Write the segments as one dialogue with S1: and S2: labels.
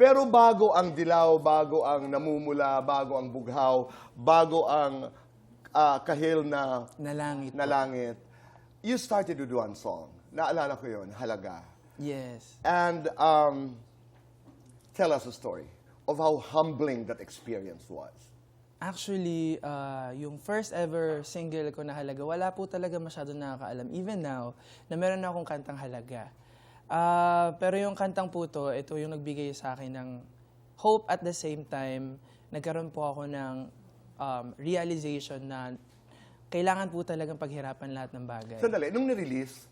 S1: Pero bago ang dilaw, bago ang namumula, bago ang bughaw, bago ang kahil na
S2: Nalangit.
S1: langit, you started to do one song. Naalala ko yun, Halaga.
S2: Yes.
S1: And tell us a story of how humbling that experience was.
S2: Actually, yung first ever single ko na Halaga, wala po talaga masyado nakakaalam. Even now, na meron na akong kantang Halaga. Pero yung kantang po to, ito yung nagbigay sa akin ng hope at the same time, nagkaroon po ako ng realization na kailangan po talagang paghirapan lahat ng bagay.
S1: Sandali, nung nirelease,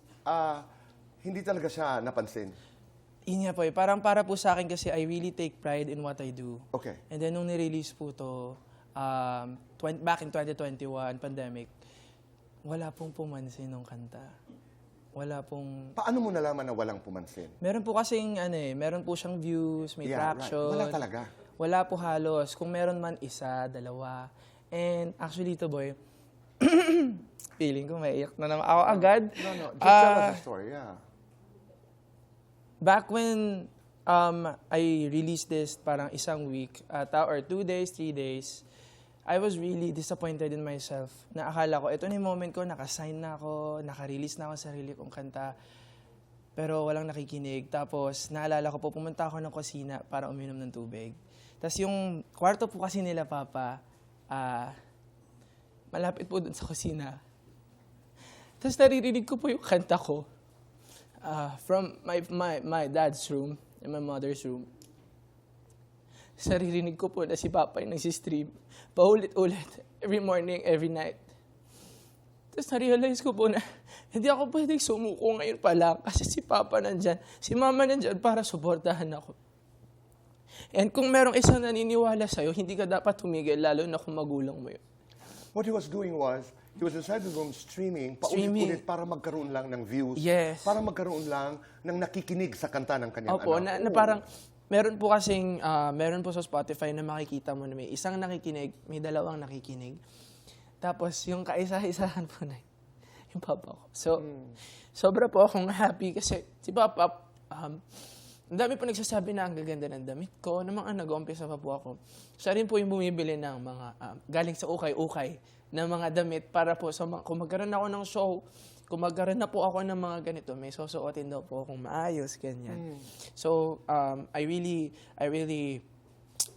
S1: hindi talaga siya napansin.
S2: Yun nga po parang para po sa akin kasi I really take pride in what I do.
S1: Okay.
S2: And then nung nirelease po to, back in 2021, pandemic, wala pong pumansin nung kanta. Wala pong...
S1: Paano mo nalaman na walang pumansin?
S2: Meron po kasing, meron po siyang views, may traction.
S1: Right. Wala talaga.
S2: Wala po halos. Kung meron man isa, dalawa. And actually ito, boy, feeling ko may iyak na naman ako agad.
S1: No. Just tell us a story, yeah.
S2: Back when I released this parang isang week, or 2 days, 3 days, I was really disappointed in myself. Na akala ko, ito na yung moment ko, nakasign na ako, naka-release na ako sa sarili kong kanta. Pero walang nakikinig. Tapos, naalala ko po, pumunta ako ng kusina para uminom ng tubig. Tapos yung kwarto po kasi nila, Papa, malapit po dun sa kusina. Tapos naririnig ko po yung kanta ko from my dad's room and my mother's room. Saririnig ko po na si Papa yung nagsistream. Paulit-ulit. Every morning, every night. Tapos na-realize ko po na hindi ako pwedeng sumuko ngayon pa lang kasi si Papa nandyan, si Mama nandyan para suportahan ako. And kung merong isang naniniwala sa'yo, hindi ka dapat tumigil, lalo na kung magulang mo yun.
S1: What he was doing was, he was inside the room streaming, paulit-ulit para magkaroon lang ng views.
S2: Yes.
S1: Para magkaroon lang ng nakikinig sa kanta ng kanyang
S2: Opo,
S1: anak.
S2: na parang, meron po kasing, meron po sa Spotify na makikita mo na may isang nakikinig, may dalawang nakikinig. Tapos yung kaisa-isahan po na yung Papa ko. So, sobra po akong happy kasi si Papa, ang dami po nagsasabi na ang gaganda ng damit ko, na mga nag-uumpisa pa po ako. Siya rin po yung bumibili ng mga, galing sa ukay-ukay, na mga damit para po sa mga, kung magkaroon ako ng show, kung magkaroon na po ako ng mga ganito, may susuotin daw po akong maayos, ganyan. So, I really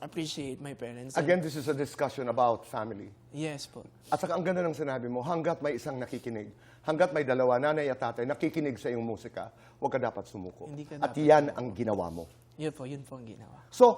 S2: appreciate my parents.
S1: Again, this is a discussion about family.
S2: Yes po.
S1: At saka ang ganda ng sinabi mo, hanggat may isang nakikinig, hanggat may dalawa, nanay at tatay, nakikinig sa iyong musika, huwag ka dapat sumuko.
S2: Hindi ka
S1: At
S2: dapat
S1: yan ang ginawa mo.
S2: Yun po ang ginawa.
S1: So,